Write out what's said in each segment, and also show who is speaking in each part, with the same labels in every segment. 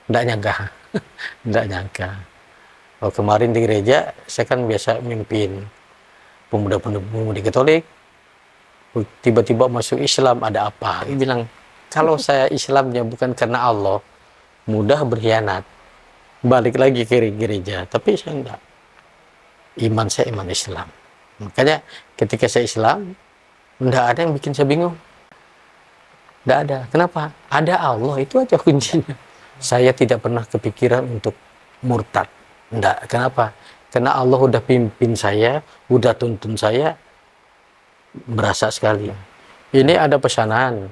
Speaker 1: Nggak nyangka, nggak nyangka. Oh, kemarin di gereja, saya kan biasa mimpin pemuda-pemudi Katolik, tiba-tiba masuk Islam, ada apa? Dia bilang, kalau saya Islamnya bukan karena Allah, mudah berkhianat. Balik lagi ke gereja, tapi saya enggak. Iman saya iman Islam. Makanya ketika saya Islam, enggak ada yang bikin saya bingung. Enggak ada. Kenapa? Ada Allah, itu aja kuncinya. Saya tidak pernah kepikiran untuk murtad. Enggak. Kenapa? Karena Allah udah pimpin saya, udah tuntun saya, berasa sekali. Ini ada pesanan,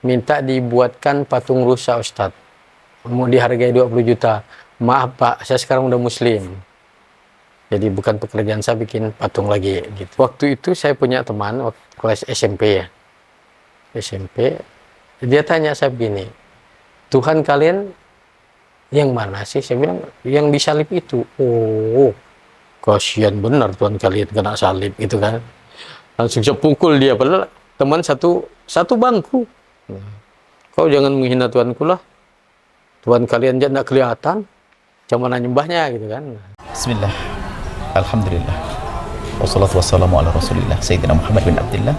Speaker 1: minta dibuatkan patung rusa Ustadz. Mau dihargai 20 juta. Maaf Pak, saya sekarang udah muslim. Jadi bukan pekerjaan saya bikin patung lagi gitu. Waktu itu saya punya teman waktu kelas SMP ya. SMP. Dia tanya saya begini, Tuhan kalian yang mana sih? Saya bilang yang disalib itu. Oh, kasihan benar Tuhan kalian kena salib gitu kan. Langsung saya pukul dia, padahal teman satu bangku. Kau jangan menghina Tuhanku lah. Tuhan kalian aja enggak kelihatan. Cuman nyembahnya gitu kan.
Speaker 2: Bismillah. Alhamdulillah. Wassalatu wassalamu ala Rasulillah Sayyidina Muhammad bin Abdullah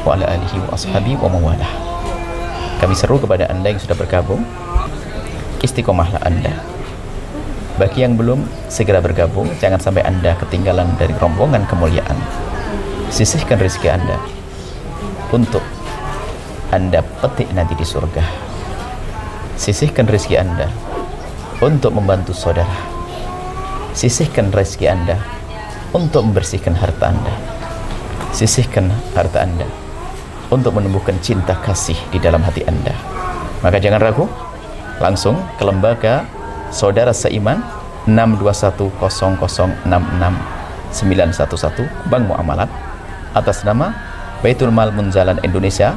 Speaker 2: wa ala alihi wa ashabihi wa mawalah. Kami seru kepada Anda yang sudah bergabung, istiqomahlah Anda. Bagi yang belum, segera bergabung, jangan sampai Anda ketinggalan dari rombongan kemuliaan. Sisihkan rezeki Anda untuk Anda petik nanti di surga. Sisihkan rezeki Anda untuk membantu saudara. Sisihkan rezeki Anda untuk membersihkan harta Anda. Sisihkan harta Anda untuk menumbuhkan cinta kasih di dalam hati Anda. Maka jangan ragu, langsung ke lembaga Saudara Seiman 6210066 911 Bank Muamalat atas nama Baitul Mal Munzalan Indonesia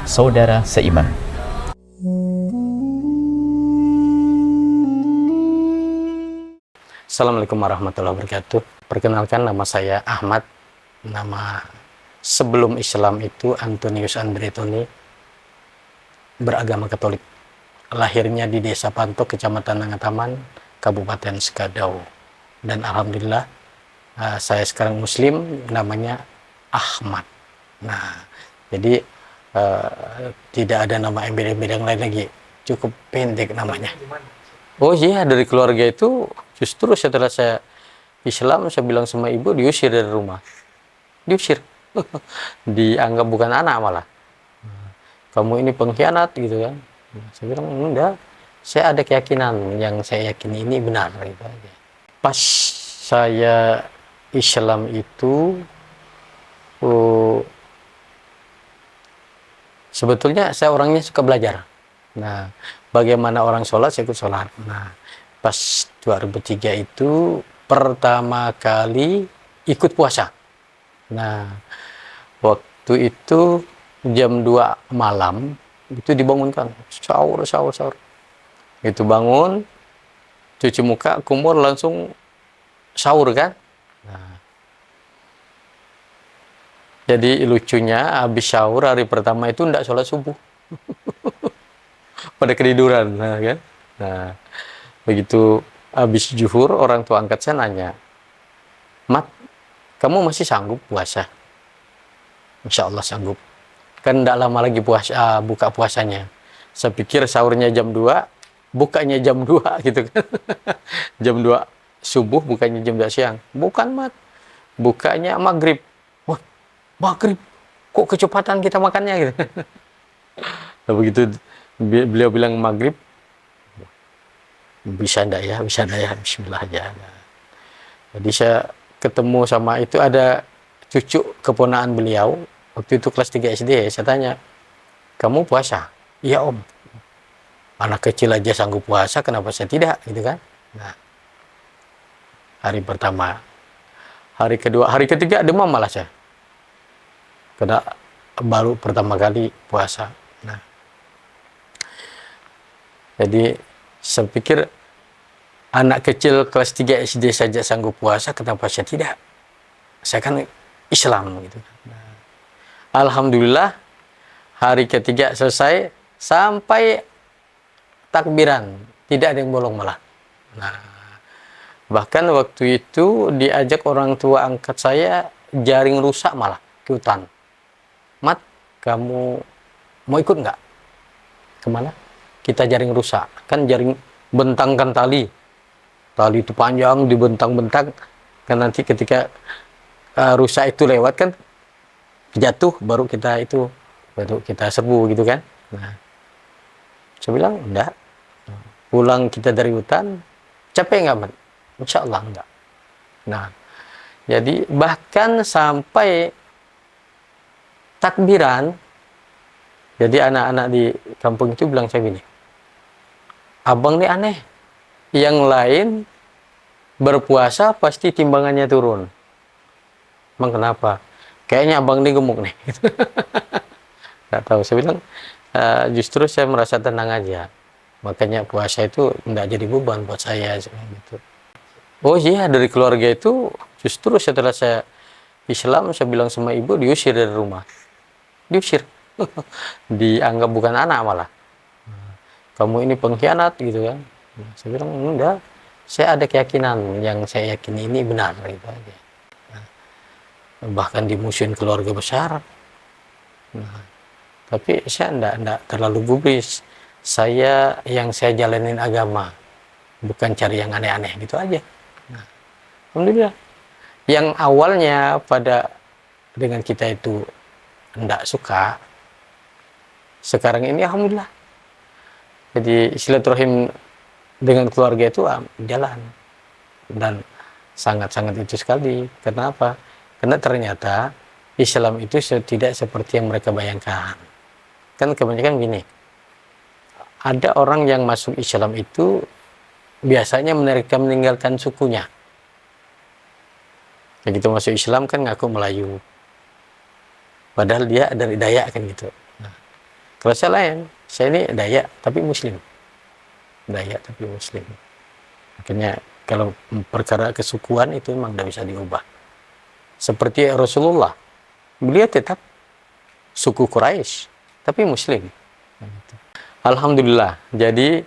Speaker 2: Saudara Seiman.
Speaker 1: Assalamualaikum warahmatullahi wabarakatuh. Perkenalkan, nama saya Ahmad. Nama sebelum Islam itu Antonius Andretoni, beragama Katolik. Lahirnya di Desa Pantok, Kecamatan Nangataman, Kabupaten Sekadau. Dan alhamdulillah saya sekarang Muslim, namanya Ahmad. Nah, jadi tidak ada nama embel-embel yang lain lagi, cukup pendek namanya. Oh iya, dari keluarga itu justru setelah saya Islam, saya bilang sama ibu, diusir dari rumah. Diusir. Dianggap bukan anak malah. Kamu ini pengkhianat gitu kan. Saya bilang enggak. Saya ada keyakinan, yang saya yakini ini benar gitu aja. Pas saya Islam itu sebetulnya saya orangnya suka belajar. Nah, bagaimana orang sholat, saya ikut sholat. Nah, pas 2003 itu pertama kali ikut puasa. Nah, waktu itu jam 2 malam itu dibangunkan, sahur. Itu bangun, cuci muka, kumur, langsung sahur kan. Nah, jadi lucunya habis sahur hari pertama itu enggak sholat subuh. Pada ketiduran, nah, kan. Nah, begitu habis zuhur, orang tua angkat saya nanya, Mat, kamu masih sanggup puasa? Insya Allah sanggup. Kan tidak lama lagi puasa, buka puasanya. Saya pikir sahurnya jam 2, bukanya jam 2 gitu kan. Jam 2 subuh, bukanya jam 2 siang. Bukan Mat, bukanya maghrib. Wah, maghrib, kok kecepatan kita makannya gitu. Nah, begitu beliau bilang maghrib, bisa ndak ya, bismillah aja. Jadi saya ketemu sama itu, ada cucu keponaan beliau, waktu itu kelas 3 SD, saya tanya, kamu puasa? Iya om. Anak kecil aja sanggup puasa, kenapa saya tidak gitu kan. Nah, hari pertama, hari kedua, hari ketiga demam malah saya, karena baru pertama kali puasa. Nah, jadi saya pikir anak kecil kelas 3 SD saja sanggup puasa, kenapa saya tidak? Saya kan Islam gitu. Nah, alhamdulillah hari ketiga selesai sampai takbiran. tidak ada yang bolong malah. Nah, bahkan waktu itu diajak orang tua angkat saya jaring rusak malah ke hutan. Mat, kamu mau ikut nggak? Kemana? Kita jaring rusak. Kan jaring bentangkan tali. Tali itu panjang, dibentang-bentang. Kan nanti ketika rusak itu lewat kan jatuh, baru kita serbu gitu kan. Nah, saya bilang enggak. Pulang kita dari hutan, capek nggak, Mat? Insya Allah enggak. Nah, jadi bahkan sampai takbiran, jadi anak-anak di kampung itu bilang saya gini, abang ini aneh, yang lain berpuasa pasti timbangannya turun. Emang kenapa? Kayaknya abang ini gemuk nih. Nggak tahu, saya bilang justru saya merasa tenang aja. Makanya puasa itu nggak jadi beban buat saya gitu. Oh iya, dari keluarga itu justru setelah saya Islam, saya bilang sama ibu, diusir dari rumah. Diusir. Dianggap bukan anak malah. Kamu ini pengkhianat gitu kan. Saya bilang enggak. Saya ada keyakinan yang saya yakini ini benar gitu aja. Bahkan dimusuhin keluarga besar. Nah, tapi saya enggak terlalu gubris. Yang saya jalanin agama, bukan cari yang aneh-aneh gitu aja. Nah, alhamdulillah. Yang awalnya dengan kita itu enggak suka, sekarang ini alhamdulillah. Jadi silaturahim dengan keluarga itu jalan, dan sangat-sangat itu sekali. Kenapa? Karena ternyata Islam itu tidak seperti yang mereka bayangkan. Kan kebanyakan gini, ada orang yang masuk Islam itu biasanya mereka meninggalkan sukunya. Begitu masuk Islam kan ngaku Melayu, padahal dia dari Dayak kan gitu. Nah, kalau saya lain, saya ini Dayak tapi Muslim. Dayak tapi Muslim. Makanya kalau perkara kesukuan itu memang tidak bisa diubah. Seperti Rasulullah, beliau tetap suku Quraisy tapi Muslim. Alhamdulillah. Jadi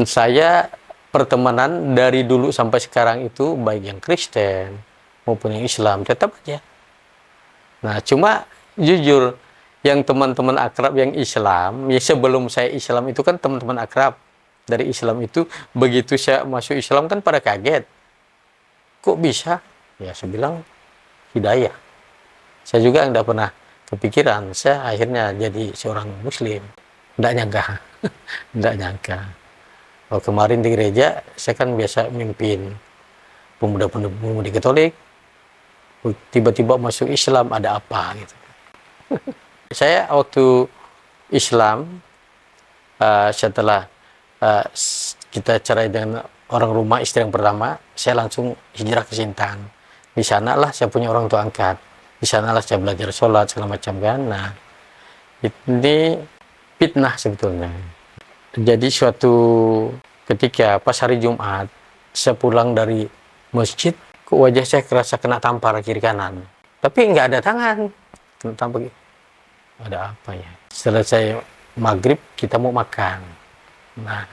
Speaker 1: saya pertemanan dari dulu sampai sekarang itu baik yang Kristen maupun yang Islam tetap aja. Nah, cuma jujur yang teman-teman akrab yang Islam, ya sebelum saya Islam itu kan teman-teman akrab dari Islam itu, begitu saya masuk Islam kan pada kaget. Kok bisa? Ya saya bilang hidayah. Saya juga nggak pernah kepikiran, saya akhirnya jadi seorang Muslim. Nggak nyangka. Nggak nyangka. Oh, kemarin di gereja saya kan biasa mimpin pemuda-pemudi Katolik, tiba-tiba masuk Islam, ada apa gitu. Saya waktu Islam, setelah kita cerai dengan orang rumah istri yang pertama, saya langsung hijrah ke Sintang. Di sanalah saya punya orang tua angkat. Di sanalah saya belajar sholat segala macam kan. Nah, ini fitnah sebetulnya. Jadi suatu ketika pas hari Jumat, saya pulang dari masjid, kok wajah saya kerasa kena tampar kiri kanan. Tapi nggak ada tangan, kena tampar. Ada apa ya? Setelah saya maghrib, kita mau makan. Nah,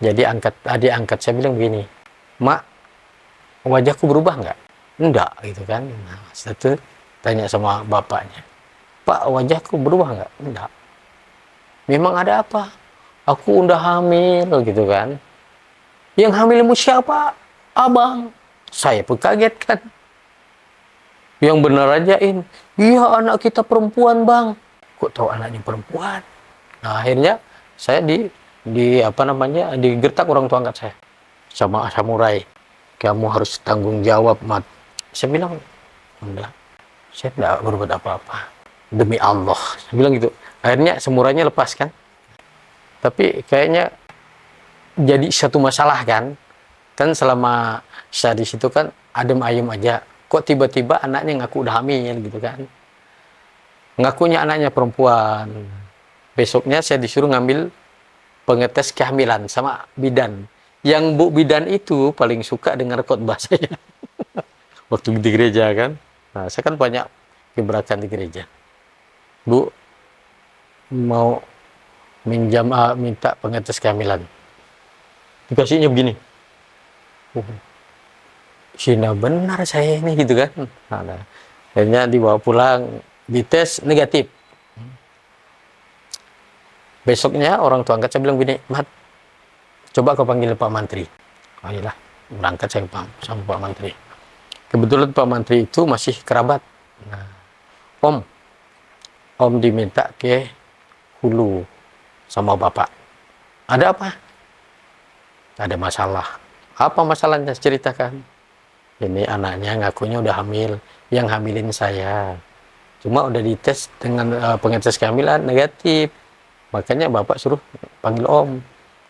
Speaker 1: jadi adik angkat saya bilang begini, Mak, wajahku berubah nggak? Enggak, gitu kan. Nah, setelah itu tanya sama bapaknya, Pak, wajahku berubah nggak? Enggak. Memang ada apa? Aku udah hamil gitu kan. Yang hamilmu siapa? Abang. Saya pun kaget kan. Yang benar ajain, iya anak kita perempuan bang. Kok tahu anaknya perempuan? Nah, akhirnya saya digertak orang tua angkat saya sama samurai. Kamu harus tanggung jawab, Mat. Saya bilang, enggak. Saya tidak berbuat apa-apa. Demi Allah. Saya bilang gitu. Akhirnya semurainya lepas kan. Tapi kayaknya jadi satu masalah kan. Kan selama saya di situ kan adem ayem aja. Kok tiba-tiba anaknya ngaku udah hamil gitu kan. Ngakunya anaknya perempuan. Besoknya saya disuruh ngambil pengetes kehamilan sama bidan. Yang Bu bidan itu paling suka dengar khotbah saya. Waktu di gereja kan. Nah, saya kan banyak gebrakan di gereja. Bu, mau minta pengetes kehamilan. dikasihnya begini. Cina benar saya ini gitu kan. Nah, akhirnya dibawa pulang, dites negatif. Besoknya orang tua angkat saya bilang gini, Mat, coba kau panggil Pak Mantri. Oh iyalah, berangkat saya sama Pak Mantri. Kebetulan Pak Mantri itu masih kerabat. Nah, Om diminta ke Hulu sama Bapak. Ada apa? Ada masalah. Apa masalahnya? Ceritakan. Ini anaknya ngakunya udah hamil, yang hamilin saya. Cuma udah dites dengan pengetes kehamilan negatif. Makanya Bapak suruh panggil Om.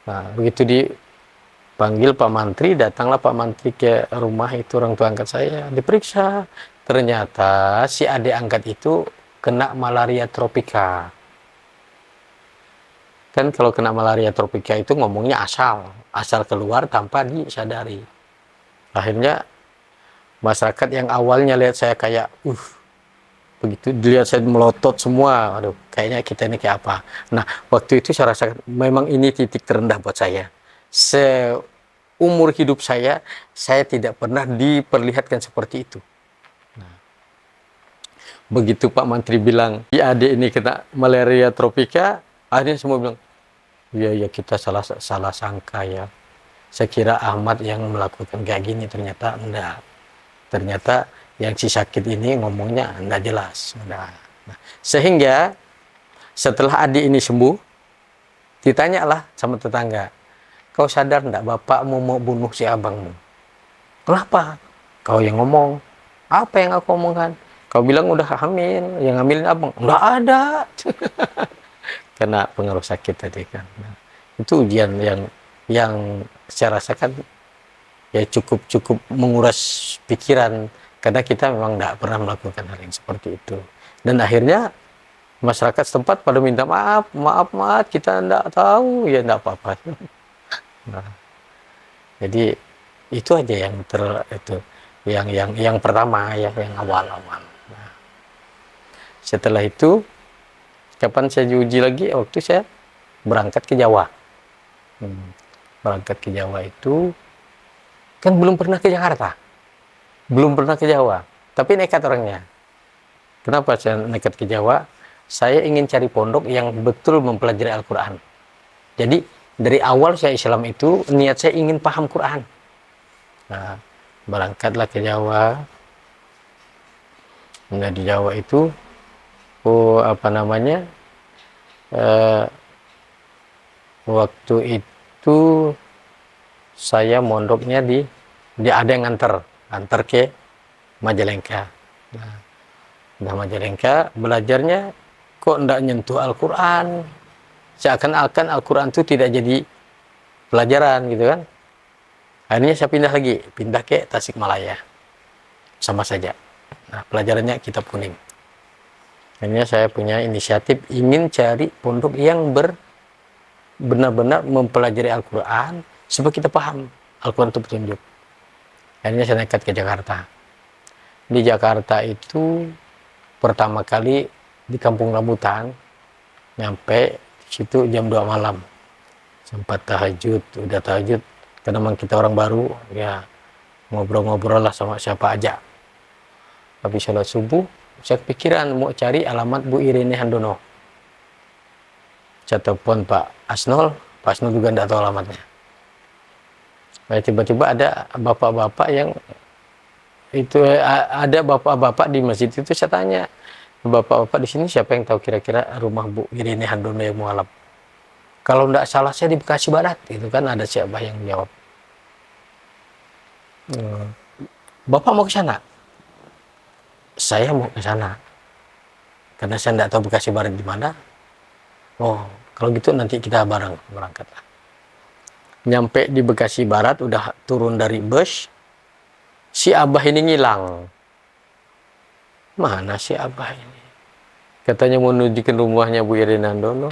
Speaker 1: Nah, begitu dipanggil Pak Mantri, datanglah Pak Mantri ke rumah itu orang tua angkat saya, diperiksa. Ternyata si adik angkat itu kena malaria tropika. Kan kalau kena malaria tropika itu ngomongnya asal keluar tanpa disadari. Akhirnya masyarakat yang awalnya lihat saya kayak begitu dilihat saya melotot semua, aduh kayaknya kita ini kayak apa. Nah, waktu itu saya rasakan memang ini titik terendah buat saya. Seumur hidup saya tidak pernah diperlihatkan seperti itu. Nah, begitu Pak Mantri bilang si adik ini kena malaria tropika, akhirnya semua bilang, iya kita salah sangka ya. Saya kira Ahmad yang melakukan kayak gini, ternyata enggak. Ternyata yang si sakit ini ngomongnya enggak jelas. Nah, sehingga setelah adik ini sembuh, ditanyalah sama tetangga, kau sadar enggak bapakmu mau bunuh si abangmu? Kenapa? Kau yang ngomong. Apa yang aku omongkan? Kau bilang udah hamil, yang hamilin abang. Enggak ada. Karena pengaruh sakit tadi kan. Nah, itu ujian yang saya rasakan ya cukup menguras pikiran, karena kita memang tidak pernah melakukan hal yang seperti itu. Dan akhirnya masyarakat setempat pada minta maaf kita tidak tahu, ya tidak apa-apa. Nah, jadi itu aja yang pertama ya, yang awal-awal. Nah, setelah itu kapan saya diuji lagi? Waktu saya berangkat ke Jawa. Berangkat ke Jawa itu kan belum pernah ke Jakarta, belum pernah ke Jawa, tapi nekat orangnya. Kenapa saya nekat ke Jawa? Saya ingin cari pondok yang betul mempelajari Al-Quran. Jadi dari awal saya Islam itu niat saya ingin paham Quran. Nah, berangkatlah ke Jawa. Nah, di Jawa itu waktu itu saya mondoknya di ada yang antar ke Majalengka. Nah, Majalengka belajarnya kok ndak nyentuh Al-Quran, seakan-akan Al-Quran itu tidak jadi pelajaran gitu kan. Akhirnya saya pindah ke Tasikmalaya, sama saja. Nah, pelajarannya kitab kuning. Akhirnya saya punya inisiatif ingin cari pondok yang benar-benar mempelajari Al-Quran supaya kita paham Al-Quran itu petunjuk. Akhirnya saya nekat ke Jakarta. Di Jakarta itu pertama kali di Kampung Rambutan, nyampe situ jam 2 malam. Sempat tahajud, udah tahajud, karena memang kita orang baru, ya ngobrol-ngobrol lah sama siapa aja. Habis sholat subuh, saya kepikiran mau cari alamat Bu Irene Handono. Saya telepon Pak Asnol juga tidak tahu alamatnya. Nah, tiba-tiba ada bapak-bapak yang itu, ada bapak-bapak di masjid itu. Saya tanya, bapak-bapak di sini siapa yang tahu kira-kira rumah Bu Irene Handono yang mualaf? Kalau tidak salah saya di Bekasi Barat, itu kan ada siapa yang jawab. Bapak mau ke sana? Saya mau ke sana, karena saya tidak tahu Bekasi Barat di mana. Oh, kalau gitu nanti kita bareng berangkat. Nyampe di Bekasi Barat, udah turun dari bus, si Abah ini ngilang. Mana si Abah ini? Katanya mau nunjukin rumahnya Bu Irene Handono.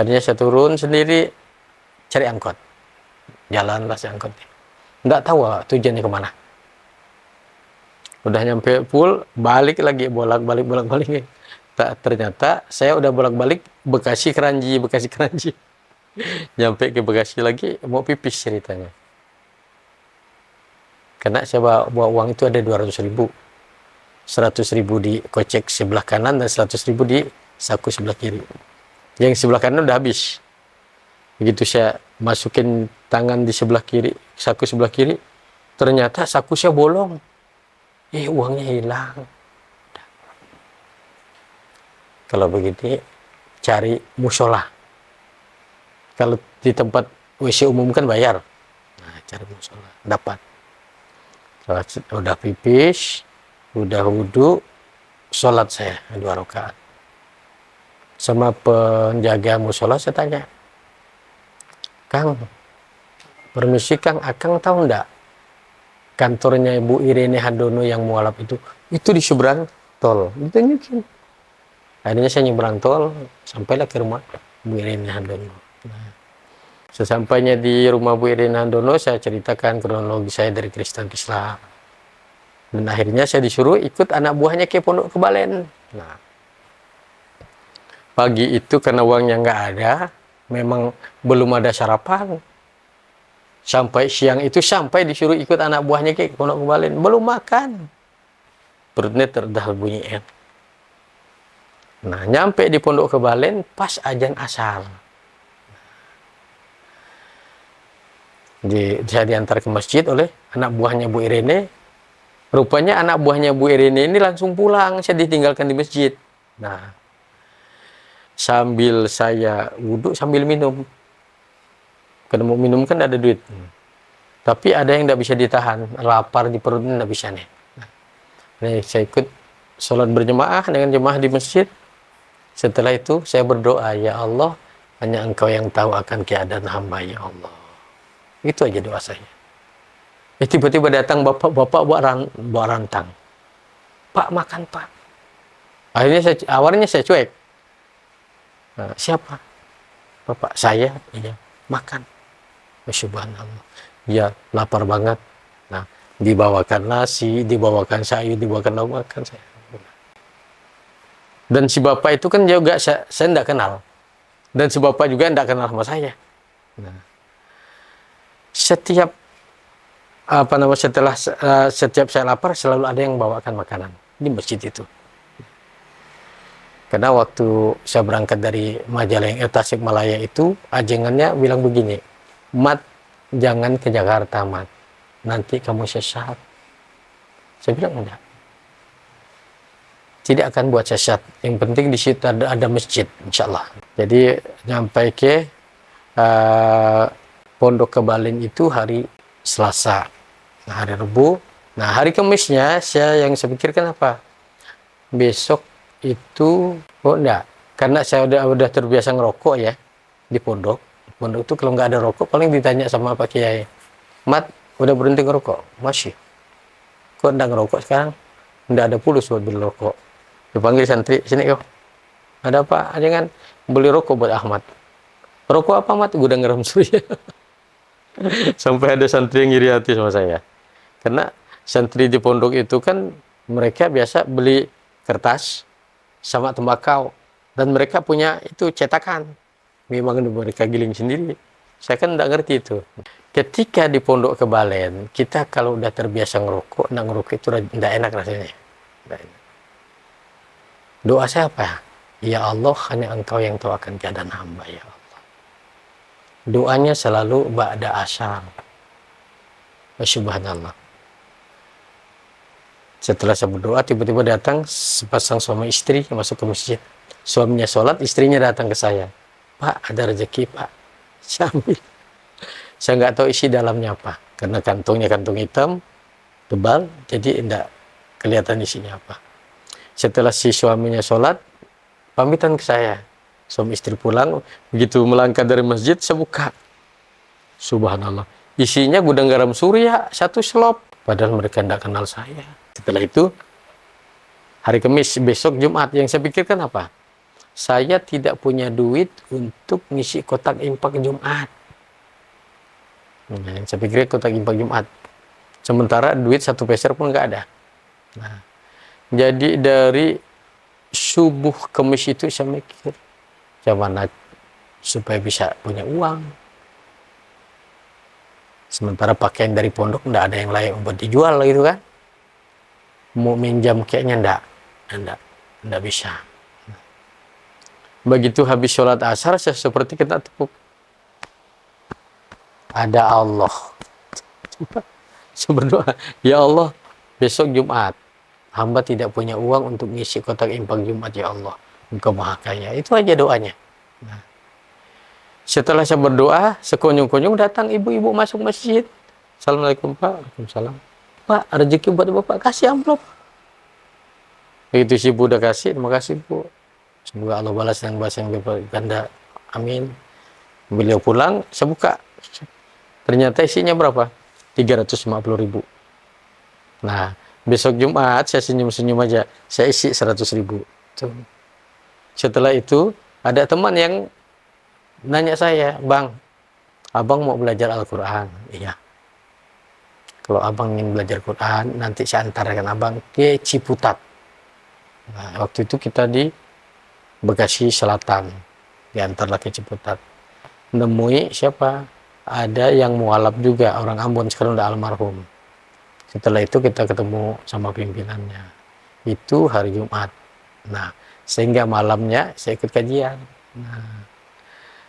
Speaker 1: Akhirnya saya turun sendiri, cari angkot. Jalanlah si angkot. Nggak tahu tujuannya kemana. Udah nyampe full, balik lagi, bolak-balik. Ternyata saya udah bolak-balik Bekasi Keranji. Nyampe ke Bekasi lagi, mau pipis ceritanya. Karena saya bawa uang itu ada 200.000. 100.000 di kocek sebelah kanan dan 100.000 di saku sebelah kiri. Yang sebelah kanan udah habis. Begitu saya masukin tangan di sebelah kiri, saku sebelah kiri, ternyata saku saya bolong. Uangnya hilang. Kalau begini, cari musola. Kalau di tempat WC umum kan bayar. Nah, cari musola. Dapat. Udah pipis, udah wudhu, sholat saya 2 rakaat. Sama penjaga musola saya tanya, Kang, permisi Kang, Akang tahu enggak kantornya Ibu Irene Handono yang mualaf itu di seberang tol. Itu mungkin. Akhirnya saya nyebrang tol, sampailah ke rumah Bu Irene Handono. Nah, sesampainya di rumah Bu Irene Handono, saya ceritakan kronologi saya dari Kristen ke Islam. Dan akhirnya saya disuruh ikut anak buahnya ke Pondok Kebalen. Nah, pagi itu karena uangnya nggak ada, memang belum ada sarapan. Sampai siang itu disuruh ikut anak buahnya ke Pondok Kebalen, belum makan. Perutnya terdahal bunyi. Nah, nyampe di Pondok Kebalen pas azan asar. Saya diantar ke masjid oleh anak buahnya Bu Irene. Rupanya anak buahnya Bu Irene ini langsung pulang, saya ditinggalkan di masjid. Nah, sambil saya wudhu, sambil minum. Karena mau minum kan ada duit. Tapi ada yang tidak bisa ditahan, lapar di perutnya tidak bisa nih. Nah, saya ikut sholat berjemaah dengan jemaah di masjid. Setelah itu saya berdoa, ya Allah, hanya Engkau yang tahu akan keadaan hamba, ya Allah. Itu aja doa saya. Tiba-tiba datang bapak-bapak bawa rantang. Pak, makan Pak. Awalnya saya cuek. Nah, siapa? Bapak, saya. Iya, makan. Subhanallah. Ya, lapar banget. Nah, dibawakan nasi, dibawakan sayur, dibawakan lauk makan saya. Dan si bapak itu kan juga saya tidak kenal. Dan si bapak juga tidak kenal sama saya. Nah, setiap setiap saya lapar selalu ada yang bawakan makanan di masjid itu. Karena waktu saya berangkat dari Majalengka Tasikmalaya itu, ajengannya bilang begini, Mat, jangan ke Jakarta Mat, nanti kamu sesat. Saya bilang enggak, tidak akan buat sesat, yang penting di situ ada masjid, insya Allah. Jadi sampai ke Pondok Kebalen itu hari Selasa. Nah, hari Rabu. Nah, hari Kamisnya yang saya pikirkan apa? Besok itu, enggak. Karena saya udah terbiasa ngerokok ya di pondok. Pondok itu kalau nggak ada rokok paling ditanya sama Pak Kiai, Mat, udah berhenti ngerokok? Masih. Kok enggak ngerokok sekarang? Enggak ada pulus buat beli rokok. Dipanggil santri, sini kok. Ada apa? Jangan beli rokok buat Ahmad. Rokok apa Mat? Gudang garam surya. Sampai ada santri yang ngiri hati sama saya. Karena santri di pondok itu kan mereka biasa beli kertas sama tembakau. Dan mereka punya itu cetakan. Memang mereka giling sendiri. Saya kan tidak ngerti itu. Ketika di Pondok Kebalen, kita kalau udah terbiasa ngerokok, itu tidak enak rasanya. Doa saya apa? Ya Allah, hanya Engkau yang tahu akan keadaan hamba, ya Allah. Doanya selalu ba'da asyar. Subhanallah. Setelah saya berdoa, tiba-tiba datang sepasang suami istri masuk ke masjid. Suaminya sholat, istrinya datang ke saya. Pak, ada rezeki Pak. Sambil. Saya nggak tahu isi dalamnya apa. Karena kantongnya kantung hitam, tebal, jadi tidak kelihatan isinya apa. Setelah si suaminya sholat, pamitan ke saya. Suami istri pulang, begitu melangkah dari masjid, saya buka. Subhanallah. Isinya gudang garam surya, 1 selop. Padahal mereka tidak kenal saya. Setelah itu, hari Kamis, besok Jumat, yang saya pikirkan apa? Saya tidak punya duit untuk ngisi kotak infak Jumat. Nah, saya pikir kotak infak Jumat. Sementara duit 1 peser pun nggak ada. Nah, jadi dari subuh Kamis itu saya mikir, mana supaya bisa punya uang. Sementara pakaian dari pondok nggak ada yang layak buat dijual gitu kan. Mau minjam kayaknya nggak bisa. Begitu habis sholat asar, saya seperti kena tepuk. Ada Allah. Saya berdoa, ya Allah, besok Jumat, hamba tidak punya uang untuk ngisi kotak infak Jumat, ya Allah. Engkau maha kaya. Itu aja doanya. Nah, setelah saya berdoa, sekonyong-konyong datang ibu-ibu masuk masjid. Assalamualaikum Pak. Waalaikumsalam. Pak, rezeki buat Bapak, kasih amplop. Begitu si ibu udah kasih, terima kasih Bu. Semoga Allah balas dengan bahasa yang berganda. Amin. Beliau pulang, saya buka. Ternyata isinya berapa? 350.000. Nah, besok Jumat saya senyum-senyum aja. Saya isi 100.000. Tuh. Setelah itu, ada teman yang nanya saya, Bang, abang mau belajar Al-Quran? Iya. Kalau abang ingin belajar Quran, nanti saya antarkan abang ke Ciputat. Nah, waktu itu kita di Bekasi Selatan, diantarlah ke Ciputat. Nemui siapa? Ada yang mualaf juga, orang Ambon, sekarang udah almarhum. Setelah itu kita ketemu sama pimpinannya. Itu hari Jumat. Nah, sehingga malamnya saya ikut kajian. Nah,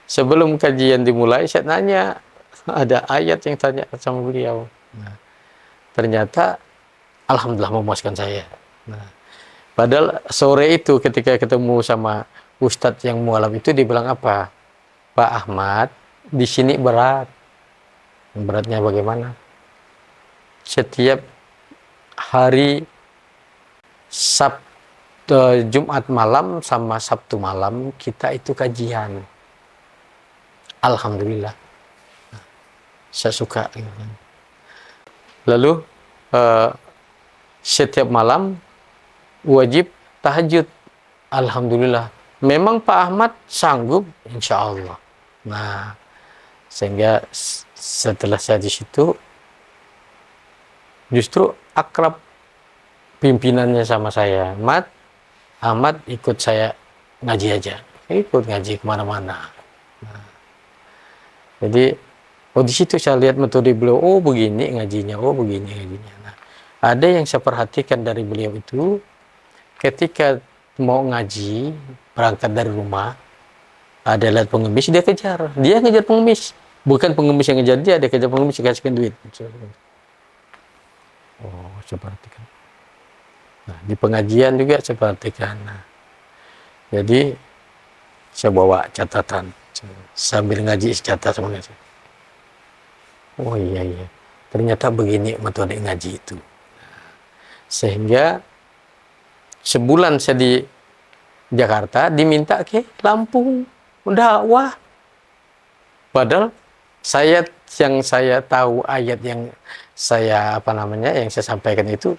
Speaker 1: sebelum kajian dimulai, saya nanya, ada ayat yang tanya sama beliau. Nah, ternyata alhamdulillah memuaskan saya. Nah, padahal sore itu ketika ketemu sama ustadz yang mualaf itu, dibilang apa? Pak Ahmad, di sini berat. Beratnya bagaimana? Setiap hari Jumat malam sama Sabtu malam kita itu kajian. Alhamdulillah. Saya suka. Lalu setiap malam wajib tahajud. Alhamdulillah. Memang Pak Ahmad sanggup, insya Allah. Nah, sehingga setelah saya di situ, justru akrab pimpinannya sama saya. Ahmad ikut saya ngaji aja. Ikut ngaji kemana-mana. Nah, jadi, di situ saya lihat metode beliau, oh begini ngajinya, oh begini ngajinya. Nah, ada yang saya perhatikan dari beliau itu, ketika mau ngaji, berangkat dari rumah, ada lihat pengemis, dia kejar. Dia ngejar pengemis. Bukan pengemis yang ngejar dia kejar pengemis, kasihkan duit. Oh, saya perhatikan. Nah, di pengajian juga saya perhatikan. Nah, jadi, saya bawa catatan. Sambil ngaji, catat semuanya. Oh iya. Ternyata begini metode ngaji itu. Sehingga sebulan saya di Jakarta diminta ke Lampung dakwah. Padahal yang saya tahu ayat yang saya yang saya sampaikan itu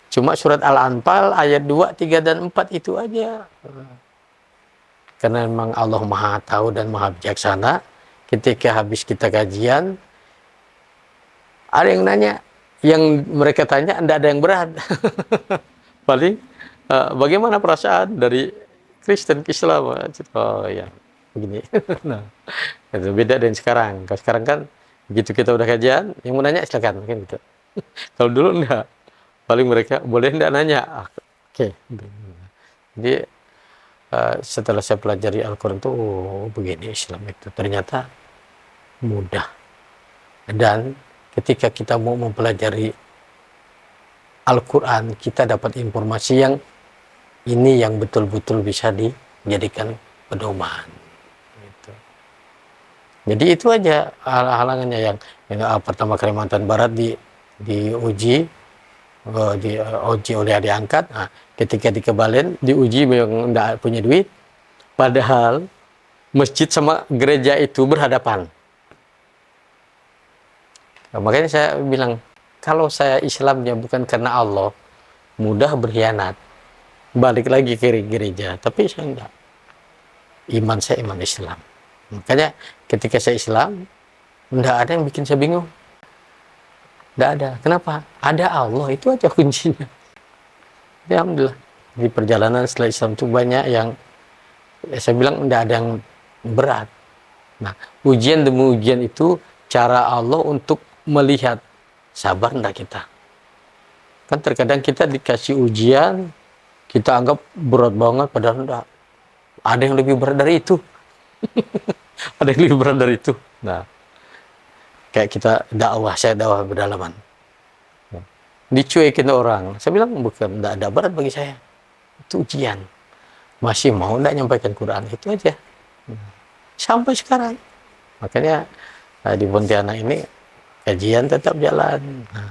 Speaker 1: cuma surat Al-Anfal ayat 2, 3 dan 4 itu aja. Karena memang Allah Maha tahu dan Maha bijaksana. Ketika habis kita kajian, ada yang nanya, yang mereka tanya tidak ada yang berat. Paling bagaimana perasaan dari Kristen ke Islam? Oh ya, begini. Nah, itu beda dengan sekarang. Kalau sekarang kan begitu kita udah kajian, yang mau nanya silakan, mungkin gitu. Kalau dulu enggak. Paling mereka boleh enggak nanya. Oke. Jadi setelah saya pelajari Al-Quran itu, oh begini Islam itu ternyata mudah. Dan ketika kita mau mempelajari Al-Quran, kita dapat informasi yang ini yang betul-betul bisa dijadikan pedoman. Gitu. Jadi itu aja halangannya yang pertama Kalimantan Barat diuji oleh adik angkat. Nah, ketika di Kebalen diuji memang tidak punya duit, padahal masjid sama gereja itu berhadapan. Nah, makanya saya bilang, kalau saya Islamnya bukan karena Allah, mudah berkhianat, balik lagi ke gereja. Tapi saya enggak. Iman saya iman Islam. Makanya ketika saya Islam, enggak ada yang bikin saya bingung. Enggak ada. Kenapa? Ada Allah, itu aja kuncinya. Ya, alhamdulillah. Di perjalanan setelah Islam itu banyak yang saya bilang enggak ada yang berat. Nah, ujian demi ujian itu cara Allah untuk melihat sabar enggak kita. Kan terkadang kita dikasih ujian, kita anggap berat banget, padahal enggak. Ada yang lebih berat dari itu. Ada yang lebih berat dari itu. Nah, kayak kita dakwah, saya dakwah berdalaman. Dicuekin orang. Saya bilang, bukan, enggak ada berat bagi saya. Itu ujian. Masih mau enggak nyampaikan Quran, itu aja. Sampai sekarang. Makanya di Pontianak ini kajian tetap jalan. Nah,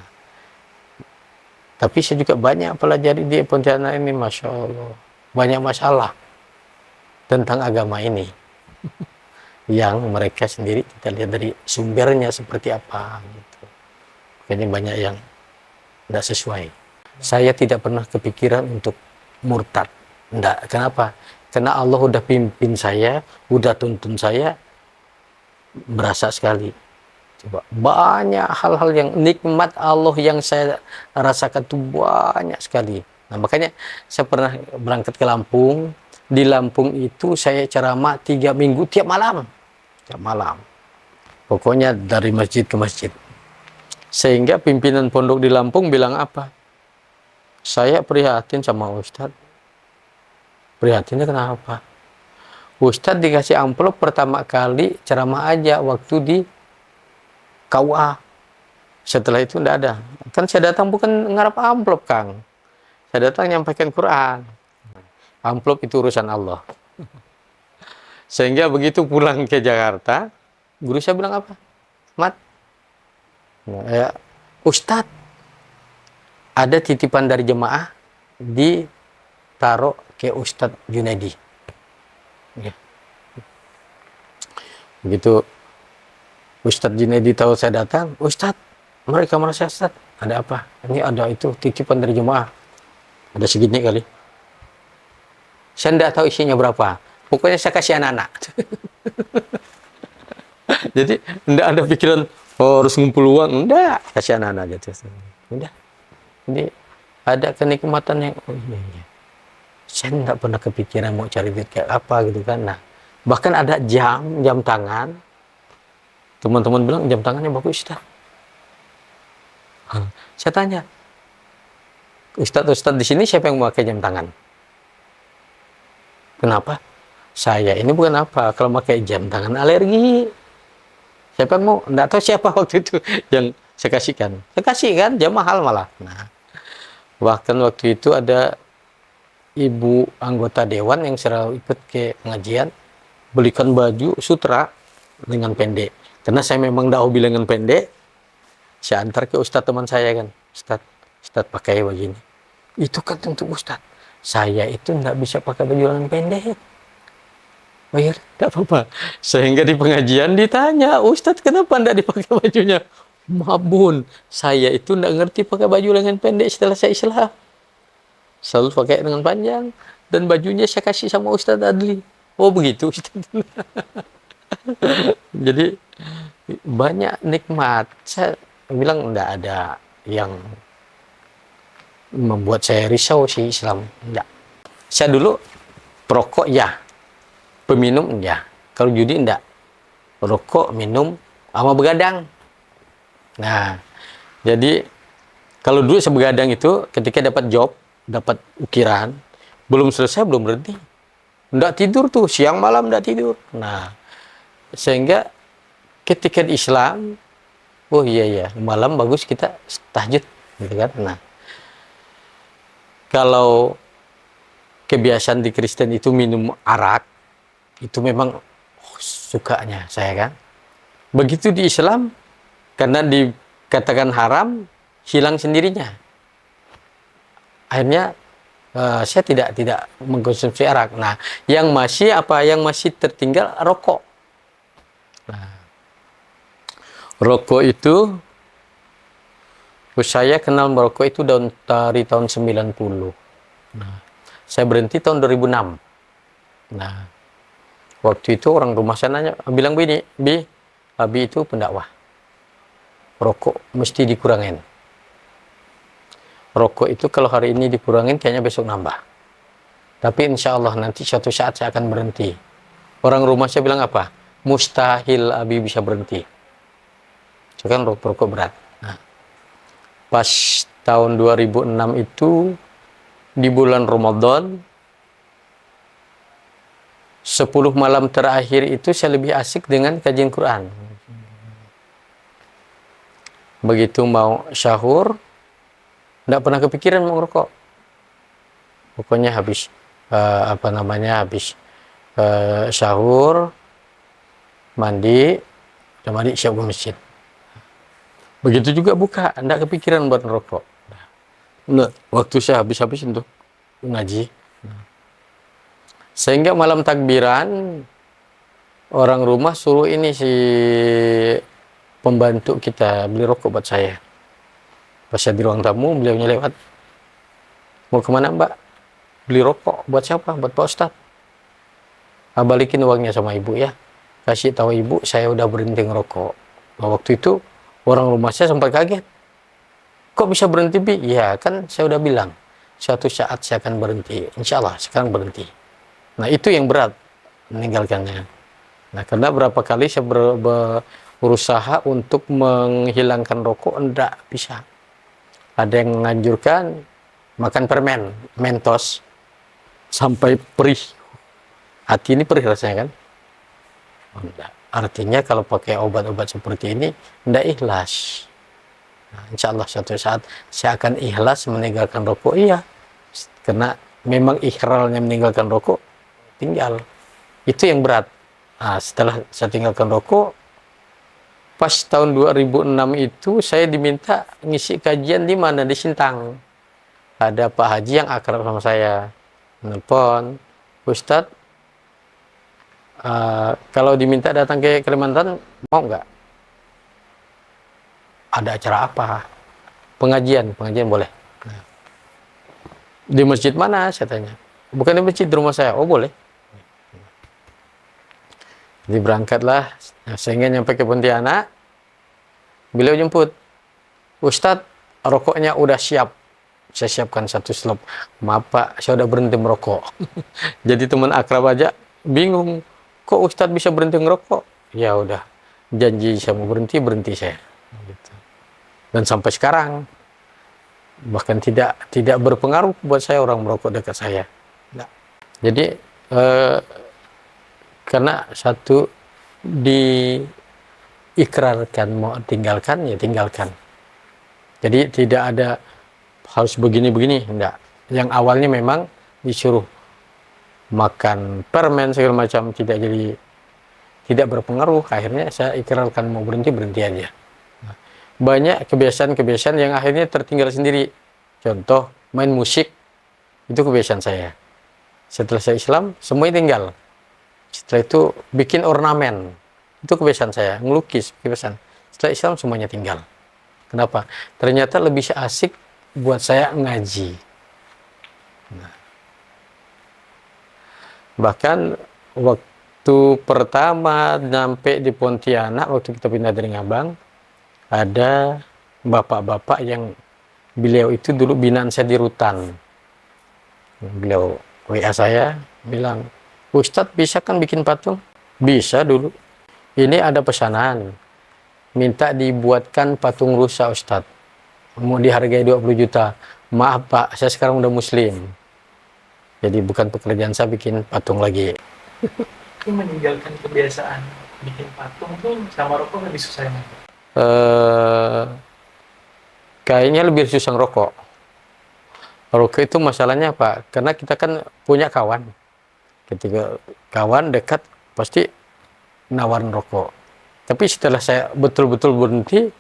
Speaker 1: tapi saya juga banyak pelajari di Pontianak ini, Masya Allah. Banyak masalah tentang agama ini. Yang mereka sendiri kita lihat dari sumbernya seperti apa. Gitu. Makanya banyak yang tidak sesuai. Saya tidak pernah kepikiran untuk murtad. Enggak. Kenapa? Karena Allah udah pimpin saya, udah tuntun saya, berasa sekali. Coba banyak hal-hal yang nikmat Allah yang saya rasakan tuh banyak sekali. Nah, makanya saya pernah berangkat ke Lampung. Di Lampung itu saya ceramah 3 minggu tiap malam. Tiap malam. Pokoknya dari masjid ke masjid. Sehingga pimpinan pondok di Lampung bilang apa? Saya prihatin sama Ustadz. Prihatinnya kenapa? Ustadz dikasih amplop pertama kali ceramah aja waktu di KUA. Setelah itu enggak ada. Kan saya datang bukan ngarap amplop, Kang. Saya datang nyampaikan Quran. Amplop itu urusan Allah. Sehingga begitu pulang ke Jakarta, guru saya bilang apa? Mat, Ustadz, ada titipan dari jemaah ditaruh ke Ustadz Junaidi. Ya. Begitu Ustadz Junaidi tahu saya datang, Ustadz, mereka merasa Ustadz, ada apa? Ini ada itu titipan dari jemaah. Ada segini kali. Saya tidak tahu isinya berapa. Pokoknya saya kasih anak-anak. Jadi tidak ada pikiran harus ngumpul uang. Enggak, kasih anak-anak aja. Udah. Jadi ada kenikmatan yang iya. Saya tidak pernah kepikiran mau cari duit kayak apa gitu kan. Nah, bahkan ada jam tangan. Teman-teman bilang jam tangannya bagus, Ustaz. Saya tanya, Ustadz di sini siapa yang memakai jam tangan? Kenapa? Saya ini bukan apa, kalau pakai jam tangan alergi. Siapa yang mau? Nggak tahu siapa waktu itu yang saya kasihkan. Saya kasihkan, jam mahal malah. Nah, bahkan waktu itu ada ibu anggota dewan yang selalu ikut ke pengajian, belikan baju sutra lengan pendek. Karena saya memang dah hobi lengan pendek, saya antar ke ustadz teman saya kan. Ustadz pakai baju ini. Itu kan untuk ustadz. Saya itu nggak bisa pakai baju lengan pendek. Oh ya, tidak apa-apa. Sehingga di pengajian ditanya, Ustadz kenapa nggak dipakai bajunya? Mabun, saya itu nggak ngerti pakai baju lengan pendek setelah saya Islam. Selalu pakai lengan panjang. Dan bajunya saya kasih sama Ustadz Adli. Oh begitu Ustadz. Jadi banyak nikmat. Saya bilang nggak ada yang membuat saya risau sih Islam. Enggak. Saya dulu perokok ya. Peminum ya, kalau judi enggak. Rokok, minum, sama begadang. Nah, jadi kalau dulu saya begadang itu ketika dapat job, dapat ukiran, belum selesai, belum berhenti. Enggak tidur tuh, siang malam enggak tidur. Nah, sehingga ketika di Islam, oh iya, malam bagus kita tahajud, gitu kan. Nah, kalau kebiasaan di Kristen itu minum arak, itu memang sukanya saya kan. Begitu di Islam, karena dikatakan haram, hilang sendirinya. Akhirnya saya tidak mengkonsumsi arak. Nah, yang masih tertinggal rokok. Nah, rokok itu saya kenal merokok itu dari tahun 90. Nah, saya berhenti tahun 2006. Nah, waktu itu orang rumah saya nanya, bilang begini, Abi itu pendakwah. Rokok mesti dikurangin. Rokok itu kalau hari ini dikurangin, kayaknya besok nambah. Tapi insya Allah nanti suatu saat saya akan berhenti. Orang rumah saya bilang apa? mustahil Abi bisa berhenti. Itu kan rokok berat. Nah, pas tahun 2006 itu di bulan Ramadan, 10 malam terakhir itu saya lebih asik dengan kajian Quran. Begitu mau syahur, tidak pernah kepikiran mau ngerokok. Pokoknya habis habis syahur, mandi, udah mandi siap ke masjid. Begitu juga buka, tidak kepikiran buat ngerokok. Nah, waktu saya habis-habis untuk ngaji. Sehingga malam takbiran, orang rumah suruh ini si pembantu kita beli rokok buat saya. Pas saya di ruang tamu, beliaunya lewat. Mau kemana Mbak? Beli rokok. Buat siapa? Buat Pak Ustadz. Balikin uangnya sama ibu ya. Kasih tahu ibu, saya udah berhenti ngerokok. Nah, waktu itu, orang rumah saya sempat kaget. Kok bisa berhenti, Bi? Ya, kan saya udah bilang. Suatu saat saya akan berhenti. Insya Allah, sekarang berhenti. Nah, itu yang berat, meninggalkannya. Nah, karena berapa kali saya berusaha untuk menghilangkan rokok, enggak bisa. Ada yang menganjurkan makan permen, Mentos, sampai perih. Hati ini perih rasanya kan? Oh, enggak. Artinya kalau pakai obat-obat seperti ini, enggak ikhlas. Nah, insya Allah suatu saat saya akan ikhlas meninggalkan rokok, iya. Karena memang ikhralnya meninggalkan rokok, tinggal. Itu yang berat. Nah, setelah saya tinggalkan rokok, pas tahun 2006 itu saya diminta ngisi kajian di mana? Di Sintang. Ada Pak Haji yang akrab sama saya. Nelpon, Ustadz, kalau diminta datang ke Kalimantan, mau nggak? Ada acara apa? Pengajian boleh. Nah, di masjid mana? Saya tanya. Bukan di masjid, di rumah saya. Oh boleh. Jadi berangkatlah, sehingga nyampe ke Pontianak, beliau jemput. Ustadz, rokoknya udah siap. Saya siapkan 1 slop. Maaf Pak, saya udah berhenti merokok. Jadi teman akrab aja bingung. Kok Ustadz bisa berhenti ngerokok? Ya udah, janji saya mau berhenti saya. Gitu. Dan sampai sekarang, bahkan tidak berpengaruh buat saya orang merokok dekat saya. Nah, jadi, karena satu diikrarkan mau tinggalkan, ya tinggalkan. Jadi tidak ada harus begini-begini, enggak. Yang awalnya memang disuruh makan permen segala macam, tidak berpengaruh. Akhirnya saya ikrarkan mau berhenti aja. Nah, banyak kebiasaan-kebiasaan yang akhirnya tertinggal sendiri. Contoh main musik, itu kebiasaan saya. Setelah saya Islam, semuanya tinggal. Setelah itu bikin ornamen, itu kebiasaan saya. Ngelukis, kebiasaan. Setelah Islam semuanya tinggal. Kenapa? Ternyata lebih asik buat saya ngaji. Nah, bahkan waktu pertama nyampe di Pontianak, waktu kita pindah dari Ngabang, ada bapak-bapak yang beliau itu dulu binaan saya di Rutan. Beliau WA saya, bilang, Ustadz bisa kan bikin patung? Bisa dulu. Ini ada pesanan, minta dibuatkan patung rusa Ustadz. Mau dihargai 20 juta. Maaf Pak, saya sekarang udah Muslim. Jadi bukan pekerjaan saya bikin patung lagi.
Speaker 3: Itu meninggalkan kebiasaan bikin patung tuh sama rokok lebih susah ya?
Speaker 1: Kayaknya lebih susah rokok. Rokok itu masalahnya apa? Karena kita kan punya kawan. Ketika kawan dekat, pasti nawarin rokok. Tapi setelah saya betul-betul berhenti,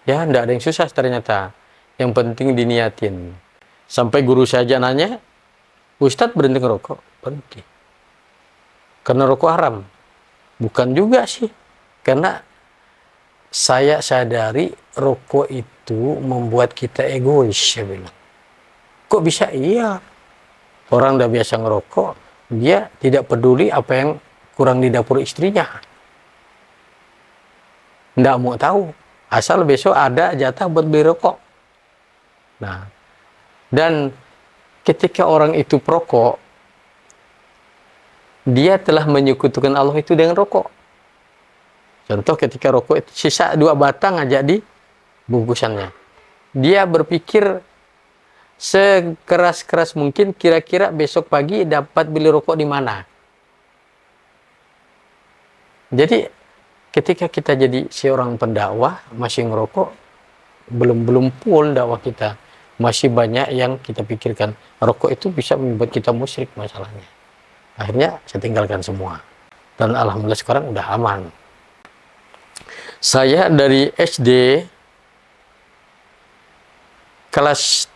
Speaker 1: ya enggak ada yang susah ternyata. Yang penting diniatin. Sampai guru saya aja nanya, Ustadz berhenti ngerokok? Berhenti. Karena rokok haram? Bukan juga sih. Karena saya sadari rokok itu membuat kita egois, saya bilang. Kok bisa? Iya. Orang udah biasa ngerokok, dia tidak peduli apa yang kurang di dapur istrinya. Nggak mau tahu. Asal besok ada jatah buat beli rokok. Nah, dan ketika orang itu perokok, dia telah menyekutukan Allah itu dengan rokok. Contoh ketika rokok itu sisa 2 batang aja di bungkusannya. Dia berpikir sekeras-keras mungkin kira-kira besok pagi dapat beli rokok di mana. Jadi ketika kita jadi seorang pendakwah masih ngerokok, belum full dakwah kita. Masih banyak yang kita pikirkan. Rokok itu bisa membuat kita musyrik masalahnya. Akhirnya saya tinggalkan semua. Dan alhamdulillah sekarang udah aman. Saya dari SD kelas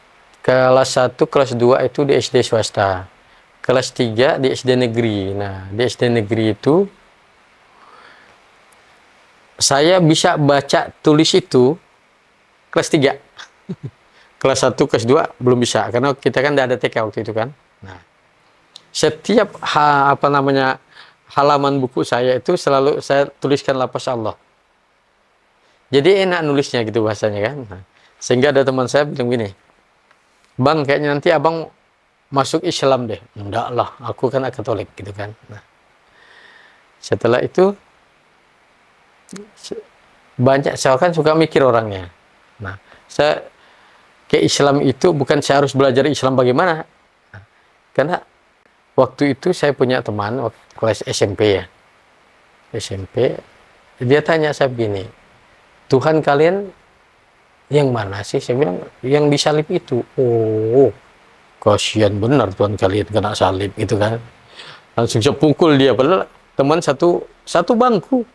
Speaker 1: 1, kelas 2 itu di SD swasta. Kelas 3 di SD negeri. Nah, di SD negeri itu saya bisa baca tulis itu kelas 3. Kelas 1, kelas 2 belum bisa karena kita kan tidak ada TK waktu itu kan. Nah, setiap halaman buku saya itu selalu saya tuliskan lafaz Allah. Jadi enak nulisnya gitu bahasanya kan. Nah, sehingga ada teman saya bilang gini, "Bang, kayaknya nanti abang masuk Islam deh." "Enggak lah, aku kan Katolik," gitu kan. Nah, setelah itu banyak, saya kan suka mikir orangnya. Nah, saya ke Islam itu bukan saya harus belajar Islam bagaimana. Nah, karena waktu itu saya punya teman waktu kelas SMP ya. SMP, dia tanya saya begini, "Tuhan kalian yang mana sih?" Saya bilang, "Yang disalib itu." "Oh, kasihan benar Tuhan kalian kena salib," gitu kan. Langsung saya pukul dia, padahal teman satu bangku.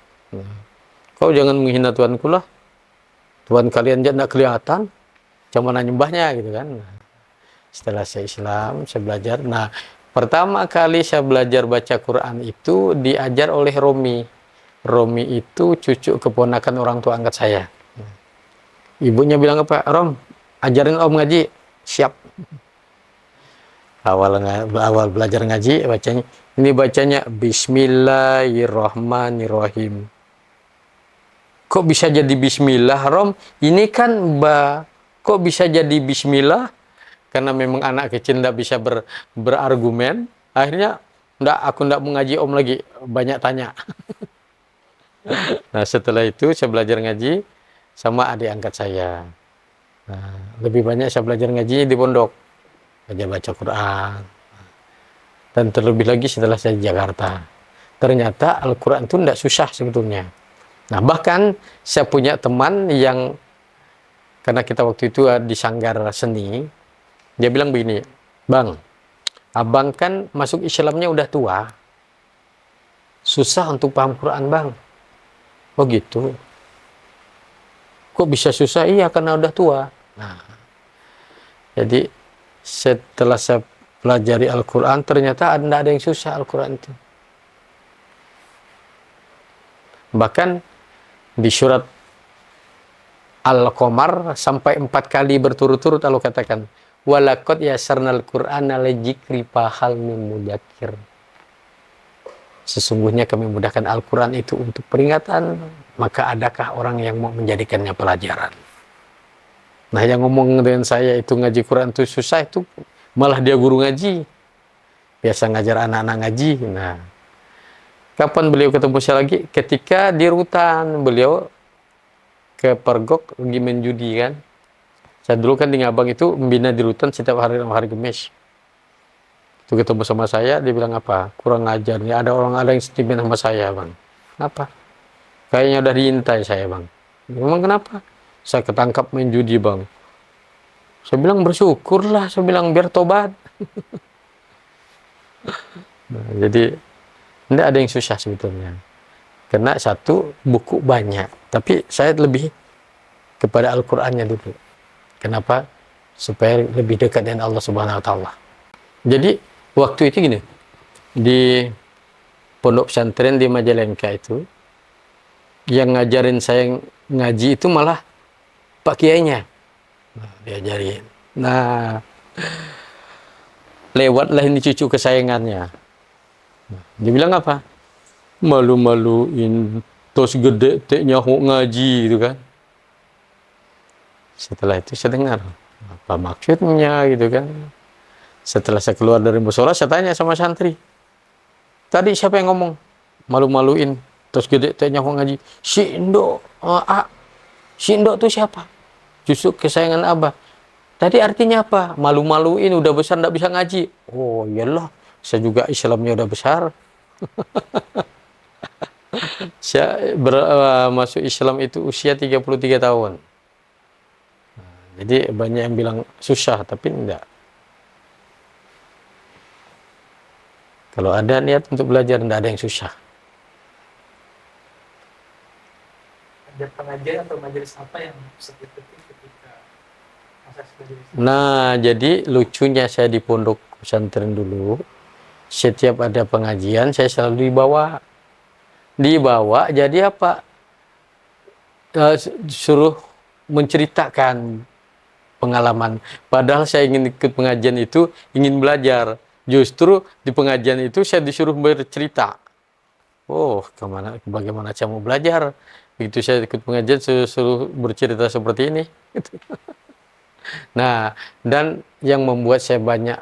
Speaker 1: "Kau jangan menghina Tuhanku lah. Tuhan kalian aja tidak kelihatan. Cuman nyembahnya," gitu kan. Nah, setelah saya Islam, saya belajar. Nah, pertama kali saya belajar baca Quran itu diajar oleh Romi. Romi itu cucu keponakan orang tua angkat saya. Ibunya bilang apa? "Rom, ajarin Om ngaji." "Siap." Awal belajar ngaji bacanya, ini bacanya Bismillahirrahmanirrahim. "Kok bisa jadi Bismillah, Rom? Ini kan kok bisa jadi Bismillah?" Karena memang anak kecil tidak bisa berargumen. Akhirnya aku tidak mengaji Om lagi, banyak tanya. Nah, setelah itu saya belajar ngaji sama adik angkat saya. Nah, lebih banyak saya belajar ngaji di pondok, belajar baca Quran. Dan terlebih lagi setelah saya di Jakarta, ternyata Al-Quran itu tidak susah sebetulnya. Nah, bahkan saya punya teman yang, karena kita waktu itu di sanggar seni, dia bilang begini, "Bang, abang kan masuk Islamnya udah tua, susah untuk paham Quran, Bang." "Oh gitu. Kok bisa susah?" "Iya, karena udah tua." Nah, jadi setelah saya pelajari Al-Quran, ternyata tidak ada yang susah Al-Quran itu. Bahkan di surat Al-Qamar sampai 4 kali berturut-turut Allah katakan, "Walaqad yasarnal Qur'ana lidzikri fahal min mudzakir." Sesungguhnya kami mudahkan Al-Quran itu untuk peringatan, maka adakah orang yang mau menjadikannya pelajaran? Nah, yang ngomong dengan saya itu ngaji Quran itu susah, itu malah dia guru ngaji, biasa ngajar anak-anak ngaji. Nah, kapan beliau ketemu saya lagi? Ketika di Rutan, beliau ke Pergok lagi main judi kan. Saya dulu kan di Ngabang itu membina di Rutan setiap hari Kamis. Itu ketemu sama saya, dia bilang apa? "Kurang ajar nih, ada yang sentimen sama saya, Bang." "Apa?" "Kayaknya udah diintai saya, Bang." "Memang kenapa?" "Saya ketangkap main judi, Bang." Saya bilang, "Bersyukurlah," saya bilang, "biar tobat." Nah, jadi tidak ada yang susah sebetulnya. Karena satu, buku banyak, tapi saya lebih kepada Al-Qur'annya dulu. Kenapa? Supaya lebih dekat dengan Allah Subhanahu wa taala. Jadi waktu itu gini, di pondok pesantren di Majalengka itu, yang ngajarin saya ngaji itu malah Pak Kiainya. Nah, diajarin. Nah, lewatlah ini cucu kesayangannya. Nah, dia bilang apa? "Malu-maluin, tos gede tek nyahuk ngaji," gitu kan. Setelah itu saya dengar, apa maksudnya gitu kan. Setelah saya keluar dari musola, saya tanya sama santri, "Tadi siapa yang ngomong malu-maluin?" Terus gede tanya mau ngaji, si Indo, si Indo tuh siapa? Justru kesayangan Abah. Tadi artinya apa? Malu-maluin, udah besar nggak bisa ngaji. Oh iyalah, saya juga Islamnya udah besar. Saya masuk Islam itu usia 33 tahun. Jadi banyak yang bilang susah, tapi enggak. Kalau ada niat untuk belajar, enggak ada yang susah.
Speaker 3: Ada pengajian atau majelis apa yang seperti itu ketika masa sebagai Islam?
Speaker 1: Nah, jadi lucunya saya di pondok pesantren dulu, setiap ada pengajian saya selalu dibawa. Jadi apa? Suruh menceritakan pengalaman. Padahal saya ingin ikut pengajian itu, ingin belajar. Justru di pengajian itu saya disuruh bercerita. Oh, bagaimana saya mau belajar? Begitu saya ikut pengajian, suruh bercerita seperti ini. Nah, dan yang membuat saya banyak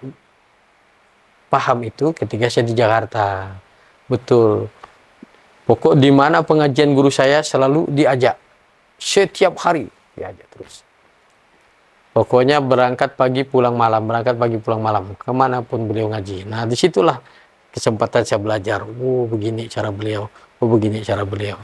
Speaker 1: paham itu ketika saya di Jakarta. Betul. Pokok di mana pengajian guru saya selalu diajak. Setiap hari diajak terus. Pokoknya berangkat pagi pulang malam, berangkat pagi pulang malam, kemanapun beliau ngaji. Nah disitulah kesempatan saya belajar. Oh begini cara beliau, oh begini cara beliau.